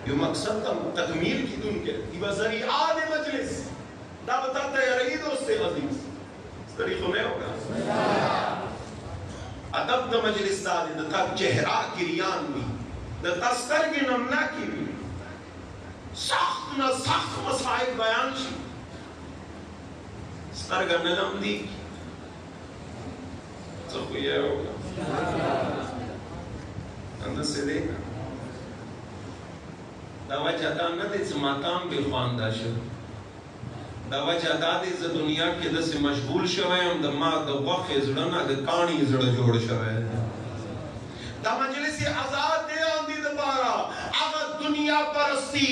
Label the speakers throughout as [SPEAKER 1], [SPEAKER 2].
[SPEAKER 1] यो मकसद तकमील की दुन के वज़रियात मजलिस दा बताता है रही दोस्त अजीज इस तरीक़ों में होगा अदब द मजलिस दा द चेहरा किरियान भी द तस्कर की नमना की भी सख्त मसाइल बयान शी स्तर नलम दी सब ये होगा अंदर से देखा दावा चाहता न दे माताम बे खानदाश दावा चाहता दे ज दुनिया के द से मशगूल शवे हम द मा द वख जड़ना द कानी जड़ जोड़ शवे दा मजलिस आजाद दे आंदी द बारा अगर दुनिया परस्ती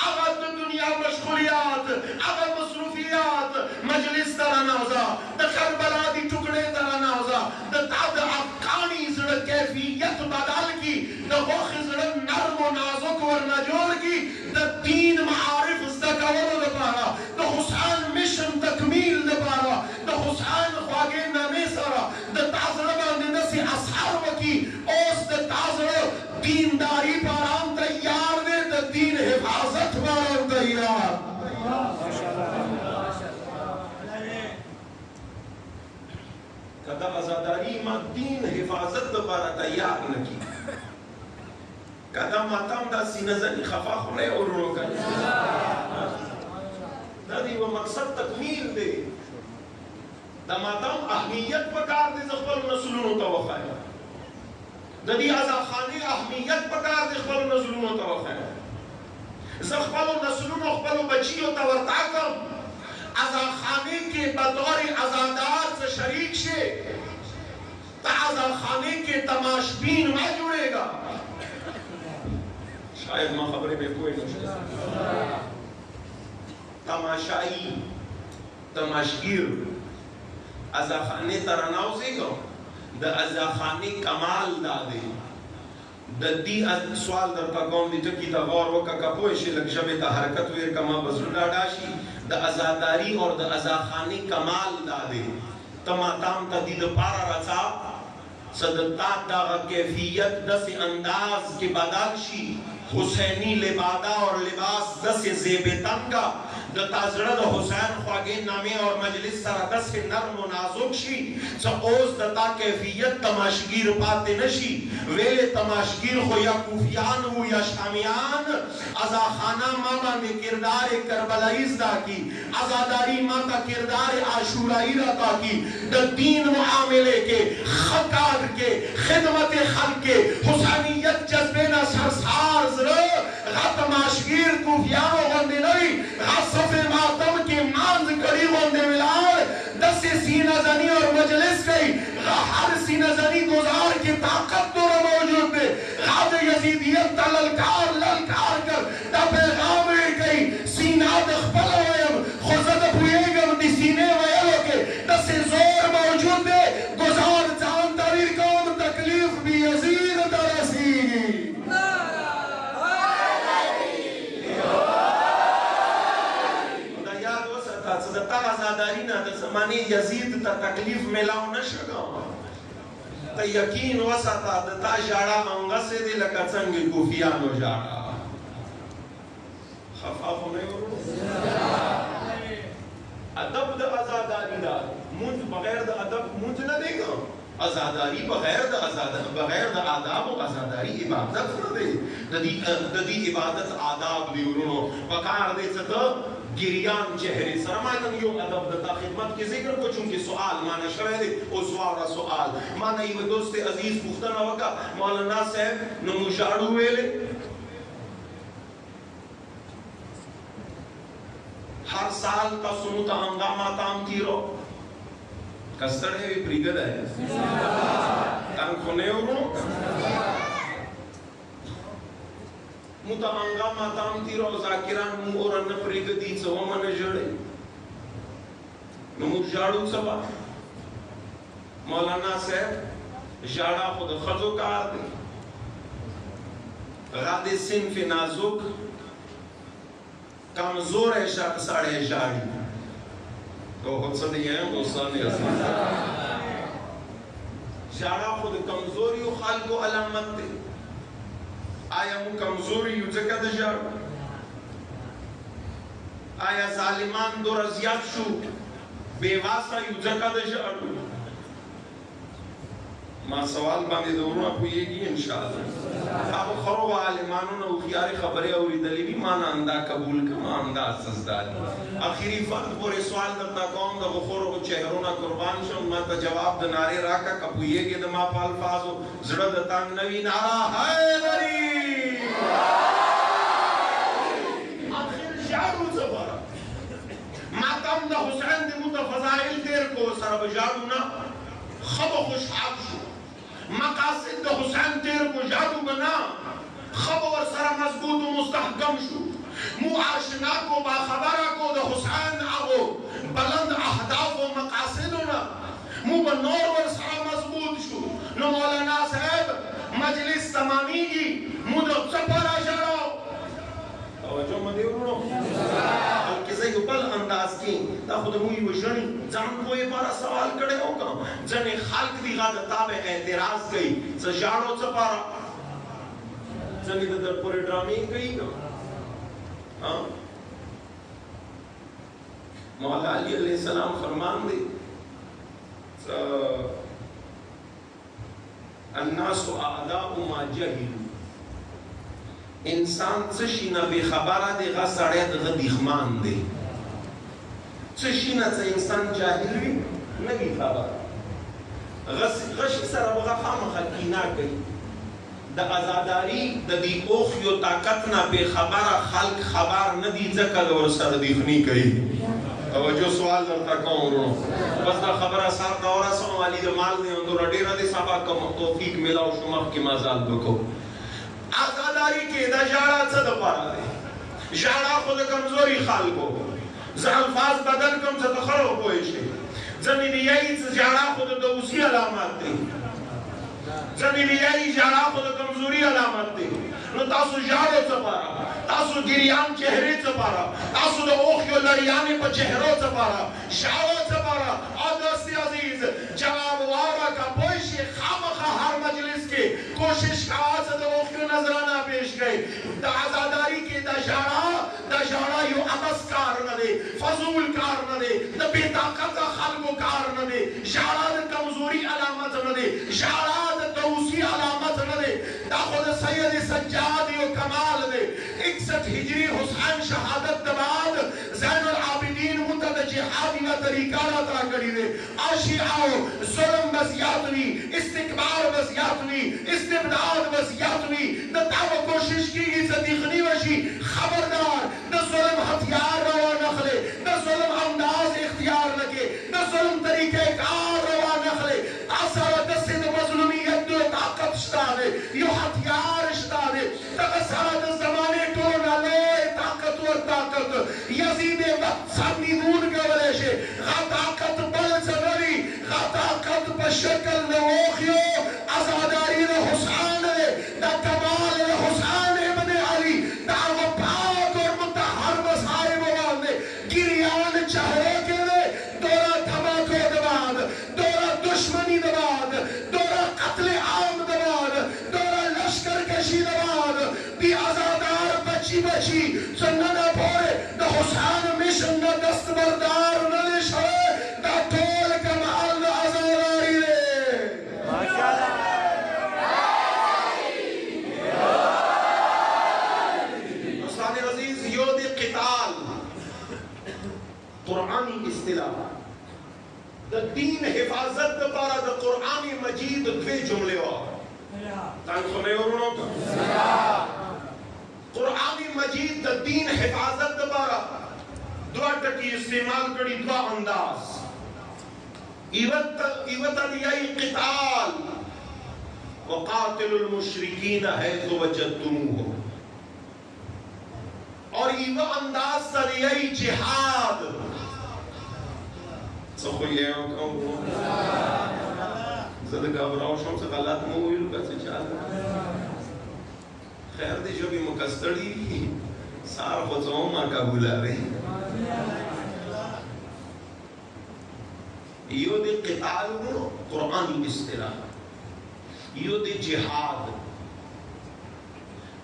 [SPEAKER 1] अगर दुनिया मशगूलियात अगर मसरूफियात मजलिस तरह नाजा द करबला दी टुकड़े तरह नाजा द ताद कानी जड़ कैफियत बदल की द वख जड़ नरम व नाजुक व नजोर की द तीन मारिफ ज़कवर द बारा द हुसैन मिशन तकमील द बारा द हुसैन ख्वागे नमे सरा द ताजरबा ने से असहार वकी ओस द ताजर दीनदारी पाराम तैयार ने द दीन हिफाजत पाराम तैयार कदा आजादारी मा दीन हिफाजत दोबारा तैयार न की कदा मातम दा सीनजन खफा खुले और रोका दादी वो मकसद तकमील दे दा मातम अहमियत पकार दे ज़खबल नस्लुन तवखाया दादी आजा खानी अहमियत पकार दे ज़खबल नस्लुन तवखाया ज़खबल नस्लुन ज़खबल बच्चियों तवरता कम आजा खाने के बतौर आजादार से शरीक से आजा खाने के तमाशबीन में जुड़ेगा शायद मां खबरें में कोई नहीं तमाशाई तमाशगीर आजा खाने तरनाउज़ेगा द आजा खाने कमाल दादे दद्दी सवाल दर तकौम दी टकी तगौर वका कपोश लक्षबे ता हरकत वे कमा बसुला डाशी द आजादारी और द आजाखानी कमाल दादे तमाताम तदीद पारा रचा सदता दा कैफियत दस अंदाज के बदालशी हुसैनी लिबादा और लिबास दस ज़ेबे तंगा द ताजरद हुसैन ख्वागे नामे और मजलिस सरा दस नरम व नाजुक शी स ओस दता कैफियत तमाशगीर पाते नशी वेले तमाशगीर हो या कुफियान हो या शामियान अजा खाना मामा ने किरदार करबलाई दा की आजादारी मां का किरदार आशुराई रता की द दीन मुआमले के खकार के खिदमत खल्क के हुसैनियत जज्बे ना सरसार जरा तमाशगीर कुफियान होंदे नहीं सफे मातम के मांज कड़ी होंदे मिलार दस सीना जनी और मजलिस गई हर सीना जनी गुजार की ताकत तो मौजूद है राज यजीदियत तललकार ललकार कर द पैगाम गई सीना दखबल होयम खुजद पुएगम दी सीने वयलो के दस जोर मौजूद है गुजार जान तरीर कौम तकलीफ भी यजीद तरसीगी आजादारी ना द ज़माने यजीद ता तकलीफ मिलाओ न शगा त यकीन वसता द ता जाड़ा अंगा से दे लका संग कुफियानो जाड़ा खफा होने अदब द आजादारी दा मुंज बगैर द अदब मुंज न देगा आजादारी बगैर द आदाब और आजादारी इबादत न दे ददी इबादत आदाब दी उनो वकार दे सत गिरियान चेहरे सरमायन यो अदब दता खिदमत के जिक्र को चूंकि सवाल माना शवेद ओ सवाल माना ये दोस्त अजीज पुख्तना वका मौलाना साहब नमुशाड़ू वेले हर साल का सुनुता हंगामा ताम तीरो कस्तड़ है प्रिगद है तंग खुने उरो मुतांगा माताम तीरो जाकिरान मुर न प्रिगदी च वमन जड़े नमु जाड़ू सभा मौलाना साहब जाड़ा खुद खजो का दे गादे सिन फि नाजुक कमजोर है शक साढ़े जाड़ी तो खुद है दोस्तान जाड़ा खुद कमजोरी खाल को अलामत दे آیا مو کمزوری یو ځکه د ژاړو؟ آیا ظالمان دوره زیات شو بېواسه یو ځکه د ژاړو؟ ما سوال باندې د ورونه پوهېږي انشاءالله. هغو خرو عالمانو نه هوښیارې خبرې اورېدلې وي، ما نه همدا قبول کړم، همدا سجده دي. اخري فرد پورې سوال درته کوم، د غفورو چهرو نه قربان شم، ما ته جواب د نارې راکړه. که پوهېږې د ما په الفاظو زړه د تنګ نه وي، نعره حیدري. اخر ژاړو څه وره؟ ما ته هم د حسین د متفضایل تېر کو، سره به ژاړو نه، ښه به خوشحال شو. مقاصد د حسین تیر کو ژاړو به نه، ښه به ورسره مضبوط و مستحکم شو. مو آشنا کو باخبره کو د حسین هغو بلند اهداف و مقاصدو نه، مو به نور ورسره مضبوط شو. نو مولانا صاحب مجلس تمامیږي، مو د څه پاره ژاړو؟ توجه مو دې ورونو، بلکې زه یو بل انداز کې دا خو د موږ یوه ژڼي ځان پوهې پاره سوال کړی و که ځینې خلک دي هغه د تا به اعتراض کوي څه ژاړو څه پاره، ځینې د در پورې ډرامې کوي که مولا علی علیہ السلام فرمان دی الناس اعداء ما جهلوا. انسان څه شي نه بې خبره دی، هغه سړی دغه دښمن دی. څه شي نه څه انسان جاهل وي نه وي خبر، هغه شي سره به هغه خامخا کینه کوي. د ازاداري د دې اوښیو طاقت نه بې خبره خلک خبر نه دي، ځکه د ورسره دښمني کوي. توجه سوال درته کوم ورونو، بس دا خبره سر ته ورسوم. علي د مال دی دومره ډېره دی، سبا که توفیق میلاو شو مخکې مزال وکړو. ازاداری کې دا ژاړه څه دپاره دی؟ ژاړه خو د کمزوري خلکو، زه الفاظ بدل کړم چې ته ښه راپوه شې. ځینې ویایي چې ژاړه خو د دوسي علامت دی، ځینې ویایي ژاړه خو د کمزوري علامت دی. نو تاسو ژاړو څه پاره؟ تاسو ګریان چهرې څه پاره؟ تاسو د اوښیو لړیانې په چهرو څه پاره؟ ژاړو څه پاره؟ او دوست عزیز جواب واوره که پوه شي خامخا هر مجلس کې کوشش کوه چې د اوښیو نظرانه پیش کړئ. د ازاداري کې د ژاړه یو عبث کار نه دی، فضول کار نه دی، د بې طاقته خلکو کار نه دی. ژاړه د کمزوري علامت نه دی، ژاړه د توسي علامت نه دی. دا خو د سید سجاد یو کمال دی. 61 هجری حسین شهادت د بعد زین العابدین مونته د جهاد یوه طریقه راته کړې دی. شیعو ظلم به زیات وي، استکبار به زیات وي، استبداد به زیات وي. د تا به کوشش کېږي چې دښمني وشي. خبردار د ظلم هتیار راوانخلې، د ظلم انداز اختیار نه کړې، د ظلم طریقې کار راوانخلې. تا سره داسې د مظلومیت یو طاقت شته دی، یو هتیار شته دی. دغه سره د زمانې ټولو نه لوی طاقت یزید وقت سمیدون کولی شي. هغه طاقت بل څه نه وي، هغه طاقت په شکل د اوښیو ازاداري د حسین دی، د کمال د حسین ابن علي، د هغه پاک اور مطهر مصائبو باندې ګریان چهرې کې دی. دوره دھماکو د بعد، دوره دشمنی د بعد، دوره قتل عام د بعد، دوره لشکر کشی د بعد بی ازادار بچی چې نن پورې د حسین مشن نه دستبردار نه دی شوی. دا ټول کمال د ازاداري دی. دوستان عزیز، یو دی قتال قرآنی اصطلاح د دین حفاظت دپاره د قرآن مجید دوې جملې واورئ. تاسو مې ورونو قرآن مجید د دین حفاظت دپاره دوه ټکي استعمال کړي، دوه انداز. یوه ته دی قتال وقاتلوا المشرکین حیث وجدتموهم، اور یوه انداز ته دی جهاد. څه خو یې وکړم زه د ګبراو شوم، څه غلط مو وویل که څه چاته خیر دی. ژبې مو که ستړي سار خو څه هم قبولوي. یو دی قتال قرآنی اصطلاح، یو دی جهاد.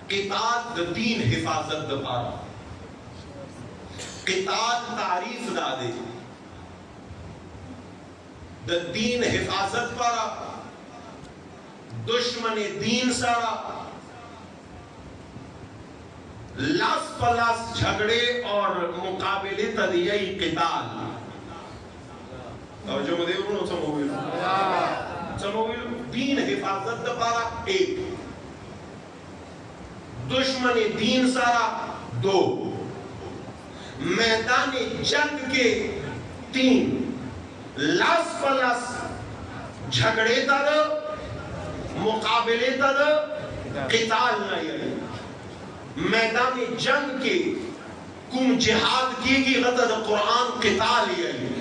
[SPEAKER 1] क़िताल द दीन हिफाजत द पारा, क़िताल तारीफ दादे द दीन हिफाजत पारा, दुश्मन दीन सारा लास पलास झगड़े और मुकाबले तदियई क़िताल। और जो मदे उन्होंने समोविल दीन हिफाजत द पारा एक, दुश्मन दीन सारा दो, मैदान जंग के तीन, लास पलास झगड़े तद मुकाबले तद क़िताल नहीं, मैदान जंग के कुम जिहाद की गतद कुरान क़िताल यही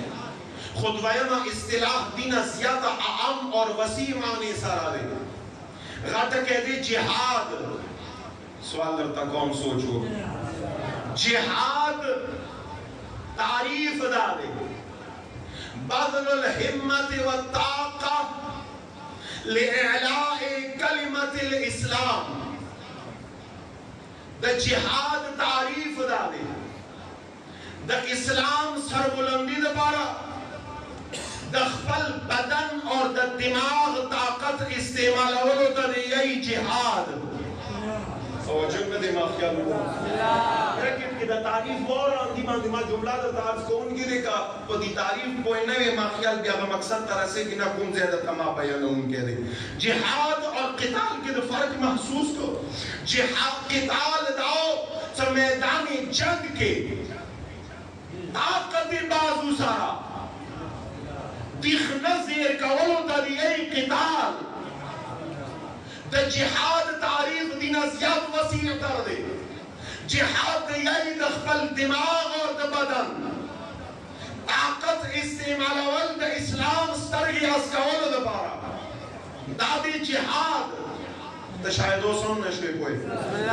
[SPEAKER 1] खुद वयमा इस्तिलाह दीना ज़्यादा आम और वसी माने सारा दे गत कहते जिहाद। सवाल करता कौन सोचो जिहाद तारीफ दादे बज़लुल हिम्मत व ताक़ा लिइलाए कलिमतिल इस्लाम, द जिहाद तारीफ दादे द इस्लाम सरबुलंदी द पारा, द खपल बदन और द दिमाग ताकत इस्तेमाल वालो द यही जिहाद। और जब में दिमाग क्या लोग लेकिन कि द तारीफ और अंतिम जुमला द ताज कौन गिरे का पदी तारीफ कोई नए माखियाल भी अगर मकसद तरह से कि ना कौन ज्यादा तमा बयान उनके दे जिहाद और क़िताल के फर्क महसूस को। जिहाद क़िताल दाओ सब मैदानी जंग के ताकत बाजू सारा दिख नज़ीर कवलो दरियाई क़िताल द जिहाद तारीफ दीना ज़्यादा वसी कर दे। जिहाद यही दखल दिमाग और द बदन ताकत इस्तेमाल वल द इस्लाम सरगी अस्कवल द पारा दादी जिहाद तो शायद दोस्तों नशे कोई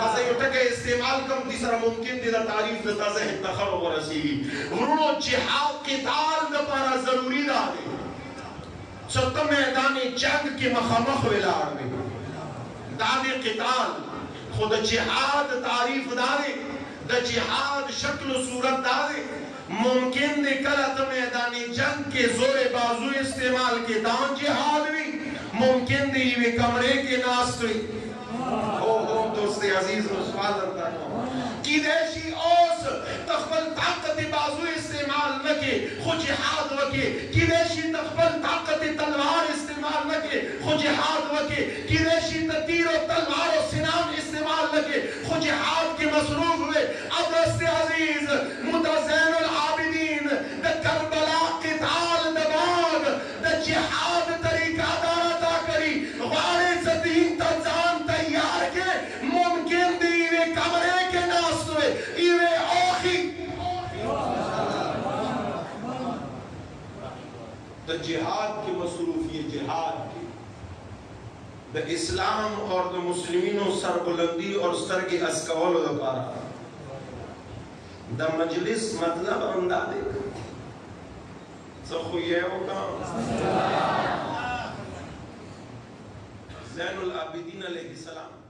[SPEAKER 1] ऐसे यूँ के इस्तेमाल कम तीसरा मुमकिन दिला तारीफ द ताज़े हिंदखर और रसीगी वरुणो जिहाद क़िताल द पारा ज़रूरी दादे सत्ता मैदानी जंग के मखामख विलार में दादे क़िताल खुद जिहाद तारीफ दादे द जिहाद शक्ल सूरत दादे मुमकिन दे कलत मैदानी जंग के जोरे बाजू इस्तेमाल के दान जिहाद भी मुमकिन दे ये कमरे के नास्ते ओ दोस्त अजीज सवाल करता कि देशी ओस तखबल ताकत बाजू इस्तेमाल न के खुद जिहाद वके कि देशी तखबल ताकत तलवार इस्तेमाल न के खुद जिहाद वके कि देशी तीर और तलवार और सिनान इस्तेमाल न के खुद जिहाद के मसरूफ हुए। अब दोस्त अजीज मुतज़ैनुल आबिदीन द करबला क़िताल द बाग द जिहाद तरीका दाता करी वारे सदीन तजान तैयार के मुमकिन दी वे कमरे के नास्ते इवे ओखी द जिहाद की मसरूफ ये जिहाद की द इस्लाम और द मुस्लिमीनों सरबुलंदी और सर के अस्कवल द पारा द मजलिस मतलब अंदाज़े सखो ये होगा ज़ैनुल आबिदीन अलैहिस्सलाम।